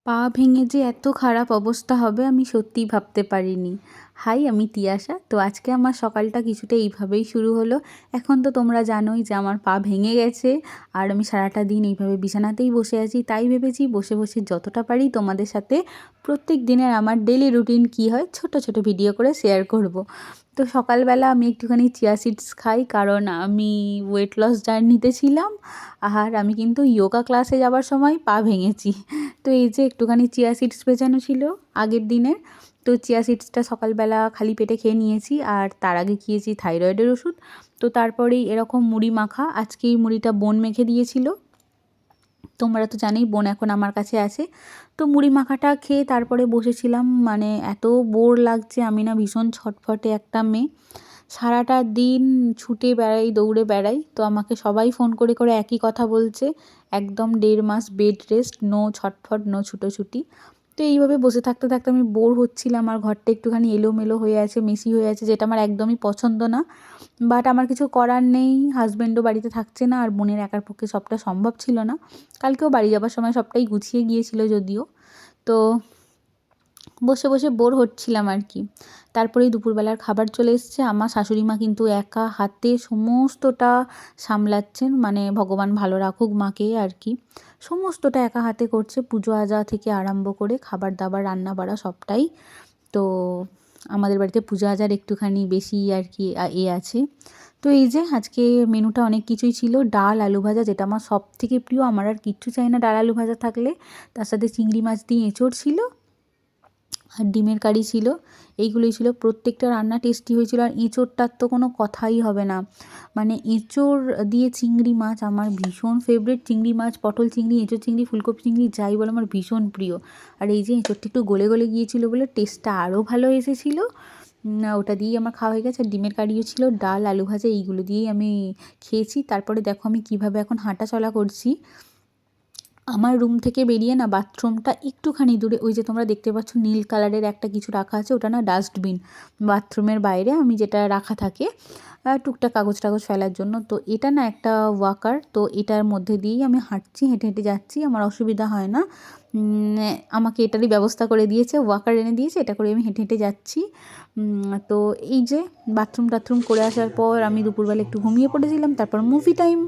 পা ভেঙে যে এত খারাপ অবস্থা হবে আমি সত্যিই ভাবতে পারিনি। হাই, আমি তিয়াশা। তো আজকে আমার সকালটা কিছুটা এইভাবেই শুরু হলো। এখন তো তোমরা জানোই যে আমার পা ভেঙে গেছে আর আমি সারাটা দিন এইভাবে বিছানাতেই বসে আছি। তাই ভেবেছি বসে বসে যতটা পারি তোমাদের সাথে প্রত্যেক দিনের আমার ডেলি রুটিন কী হয় ছোট ছোট ভিডিও করে শেয়ার করব। তো সকালবেলা আমি একটুখানি চিয়া সিডস খাই, কারণ আমি ওয়েট লস জার্নিতে ছিলাম আর আমি কিন্তু যোগা ক্লাসে যাওয়ার সময় পা ভেঙেছি। তো এই যে একটুখানি চিয়া সিডস ভেজানো ছিল আগের দিনের, তো চিয়া সিডসটা সকালবেলা খালি পেটে খেয়ে নিয়েছি। আর তার আগে খেয়েছি থাইরয়েডের ওষুধ। তো তারপরেই এরকম মুড়ি মাখা, আজকে এই মুড়িটা বোন মেখে দিয়েছিল। তোমরা তো জানোই বোন এখন আমার কাছে আছে। তো মুড়ি মাখাটা খেয়ে তারপরে বসেছিলাম, মানে এত বোর লাগছে। আমি না ভীষণ ছটফটে একটা মেয়ে, সারাটা দিন ছুটে বেড়াই, দৌড়ে বেড়াই। তো আমাকে সবাই ফোন করে করে একই কথা বলছে, একদম 1.5 মাস বেড রেস্ট, নো ছটফট, নো ছুটোছুটি। তো এইভাবে বসে থাকতে থাকতে আমি বোর হচ্ছিলাম। আর ঘরটা একটুখানি এলোমেলো হয়ে আছে, মেসি হয়ে আছে, যেটা আমার একদমই পছন্দ না। বাট আমার কিছু করার নেই, হাজব্যান্ডও বাড়িতে থাকছে না আর বোনের একার পক্ষে সবটা সম্ভব ছিল না। কালকেও বাড়ি যাবার সময় সবটাই গুছিয়ে গিয়েছিল যদিও। তো বসে বসে বোর হচ্ছিলাম আর কি। তারপরেই দুপুরবেলার খাবার চলে এসছে। আমার শাশুড়ি মা কিন্তু একা হাতে সমস্তটা সামলাচ্ছেন, মানে ভগবান ভালো রাখুক মাকে আর কি। সমস্তটা একা হাতে করছে, পুজো আজা থেকে আরম্ভ করে খাবার দাবার রান্না বাড়া সবটাই। তো আমাদের বাড়িতে পূজা আজার একটুখানি বেশি আর কি আছে। তো এই যে আজকে মেনুটা অনেক কিছুই ছিল, ডাল আলু ভাজা, যেটা আমার সব থেকে প্রিয়। আমার আর কিচ্ছু চাই না ডাল আলু ভাজা থাকলে। তার সাথে চিংড়ি মাছ দিয়ে এঁচোড় ছিল আর ডিমের কারি ছিল। এইগুলোই ছিল। প্রত্যেকটা রান্না টেস্টি হয়েছিল। আর এঁচোড়টার তো কোনো কথাই হবে না, মানে এঁচোড় দিয়ে চিংড়ি মাছ আমার ভীষণ ফেভারিট। চিংড়ি মাছ, পটল চিংড়ি, এঁচোড় চিংড়ি, ফুলকপি চিংড়ি, যাই বলো আমার ভীষণ প্রিয়। আর এই যে এঁচোড়টা একটু গলে গলে গিয়েছিল বলে টেস্টটা আরও ভালো এসেছিলো। ওটা দিয়েই আমার খাওয়া হয়ে গেছে। আর ডিমের কারিও ছিল, ডাল আলু ভাজা, এইগুলো দিয়েই আমি খেয়েছি। তারপরে দেখো আমি কীভাবে এখন হাঁটা চলা করছি। আমার রুম থেকে বেরিয়ে না বাথরুমটা একটুখানি দূরে, ওই যে তোমরা দেখতে পাচ্ছ নীল কালারের একটা কিছু রাখা আছে, ওটা না ডাস্টবিন। বাথরুমের বাইরে আমি যেটা রাখা থাকে টুকটাক কাগজ টাগজ ফেলার জন্য, তো এটা না একটা ওয়াকার। তো এটার মধ্যে দিয়েই আমি হাঁটছি, হেঁটে হেঁটে যাচ্ছি, আমার অসুবিধা হয় না। আমাকে এটারই ব্যবস্থা করে দিয়েছে, ওয়াকার এনে দিয়েছে, এটা করে আমি হেঁটে হেঁটে যাচ্ছি। তো এই যে বাথরুম টাথরুম করে আসার পর আমি দুপুরবেলা একটু ঘুমিয়ে পড়েছিলাম। তারপর মুভি টাইম।